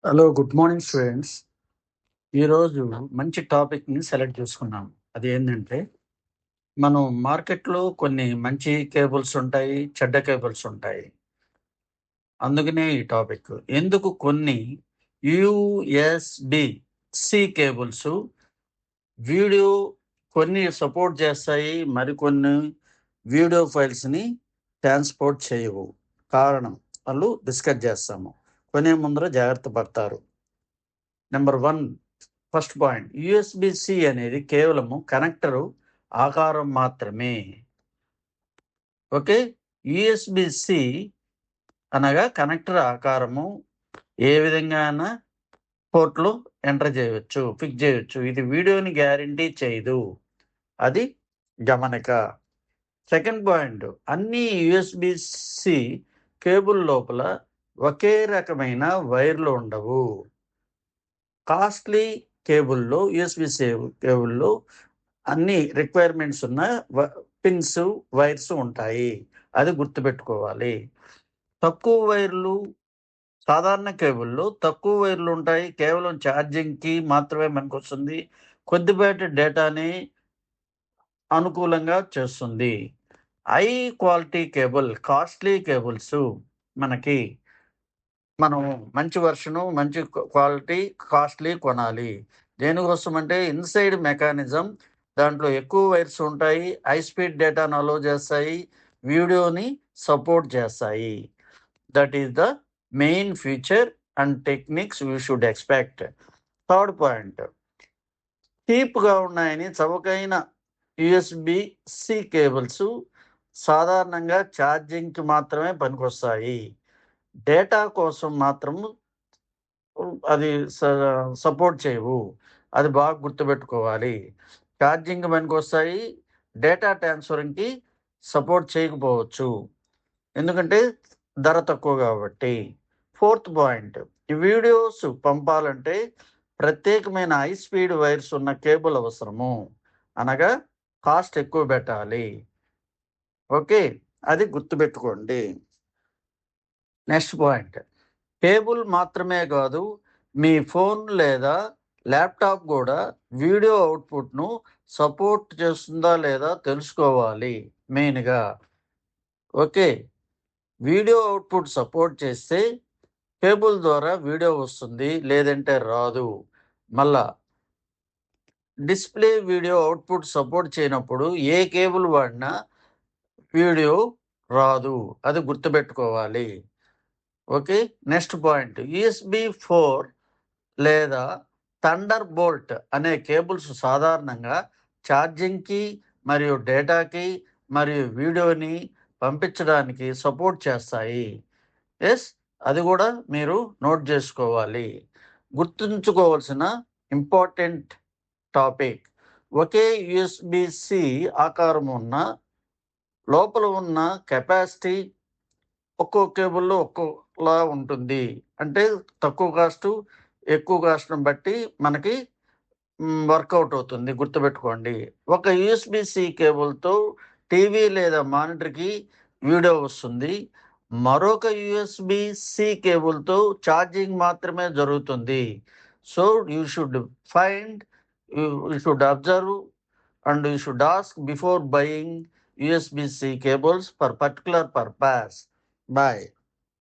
Hello, good morning students. ఈరోజు మంచి టాపిక్ని సెలెక్ట్ చేసుకున్నాం. అది ఏంటంటే, మనం మార్కెట్లో కొన్ని మంచి కేబుల్స్ ఉంటాయి, చెడ్డ కేబుల్స్ ఉంటాయి. అందుకనే ఈ టాపిక్. ఎందుకు కొన్ని యుఎస్బి సి కేబుల్స్ వీడియో కొన్ని సపోర్ట్ చేస్తాయి, మరికొన్ని వీడియో ఫైల్స్ని ట్రాన్స్పోర్ట్ చేయవు. కారణం వాళ్ళు డిస్కస్ చేస్తాము. కొనే ముందర జాగ్రత్త పడతారు. నెంబర్ 1, ఫస్ట్ పాయింట్, యుఎస్బి-సి అనేది కేవలము కనెక్టరు ఆకారం మాత్రమే. ఓకే, యుఎస్బి-సి అనగా కనెక్టర్ ఆకారము ఏ విధంగా పోర్ట్లో ఎంటర్ చేయవచ్చు, ఫిక్స్ చేయవచ్చు. ఇది వీడియోని గ్యారంటీ చేయదు. అది గమనిక. సెకండ్ పాయింట్, అన్ని యుఎస్బి-సి కేబుల్ లోపల ఒకే రకమైన వైర్లు ఉండవు. కాస్ట్లీ కేబుల్లో, యుఎస్బి-సి కేబుల్లో అన్ని రిక్వైర్మెంట్స్ ఉన్న పిన్స్, వైర్స్ ఉంటాయి. అది గుర్తుపెట్టుకోవాలి. తక్కువ వైర్లు, సాధారణ కేబుల్లో తక్కువ వైర్లు ఉంటాయి. కేవలం ఛార్జింగ్కి మాత్రమే మనకు వస్తుంది. కొద్దిపాటి డేటాని అనుకూలంగా చేస్తుంది. High quality cable, costly cables మనం మంచి వర్షను, మంచి క్వాలిటీ, కాస్ట్లీ కొనాలి. దేనికోసం అంటే ఇన్సైడ్ మెకానిజం, దాంట్లో ఎక్కువ వైర్స్ ఉంటాయి, హై స్పీడ్ డేటాను అలో చేస్తాయి, వీడియోని సపోర్ట్ చేస్తాయి. That is the main feature and techniques we should expect. Third point, చీప్గా ఉన్నాయని చవకైన యుఎస్బి-సి కేబుల్స్ సాధారణంగా ఛార్జింగ్కి మాత్రమే పనికొస్తాయి. డేటా కోసం మాత్రం అది సపోర్ట్ చేయవు. అది బాగా గుర్తుపెట్టుకోవాలి. ఛార్జింగ్ పనికొస్తాయి, డేటా ట్రాన్స్ఫరింగ్కి సపోర్ట్ చేయకపోవచ్చు, ఎందుకంటే ధర తక్కువ కాబట్టి. ఫోర్త్ పాయింట్, ఈ వీడియోస్ పంపాలంటే ప్రత్యేకమైన హై స్పీడ్ వైర్స్ ఉన్న కేబుల్ అవసరము, అనగా కాస్ట్ ఎక్కువ పెట్టాలి. ఓకే, అది గుర్తుపెట్టుకోండి. నెక్స్ట్ పాయింట్, కేబుల్ మాత్రమే కాదు, మీ ఫోన్ లేదా ల్యాప్టాప్ కూడా వీడియో అవుట్పుట్ను సపోర్ట్ చేస్తుందా లేదా తెలుసుకోవాలి మెయిన్గా. ఓకే, వీడియో అవుట్పుట్ సపోర్ట్ చేస్తే కేబుల్ ద్వారా వీడియో వస్తుంది, లేదంటే రాదు. మళ్ళా డిస్ప్లే వీడియో అవుట్పుట్ సపోర్ట్ చేయనప్పుడు ఏ కేబుల్ వాడినా వీడియో రాదు. అది గుర్తుపెట్టుకోవాలి. ఓకే, నెక్స్ట్ పాయింట్, యుఎస్బి 4 లేదా థండర్ బోల్ట్ అనే కేబుల్స్ సాధారణంగా ఛార్జింగ్కి మరియు డేటాకి మరియు వీడియోని పంపించడానికి సపోర్ట్ చేస్తాయి. అది కూడా మీరు నోట్ చేసుకోవాలి. గుర్తుంచుకోవాల్సిన ఇంపార్టెంట్ టాపిక్, ఒకే యుఎస్బి-సి ఆకారం ఉన్న లోపల ఉన్న కెపాసిటీ ఒక్కో కేబుల్లో ఒక్కోలా ఉంటుంది. అంటే తక్కువ కాస్టు, ఎక్కువ కాస్ట్ను బట్టి మనకి వర్కౌట్ అవుతుంది. గుర్తుపెట్టుకోండి. ఒక యుఎస్బి-సి కేబుల్తో టీవీ లేదా మానిటర్కి వీడియో వస్తుంది. మరొక యుఎస్బి-సి కేబుల్తో ఛార్జింగ్ మాత్రమే జరుగుతుంది. So you should find, you should observe and you should ask before buying USB-C cables for particular purpose. Bye.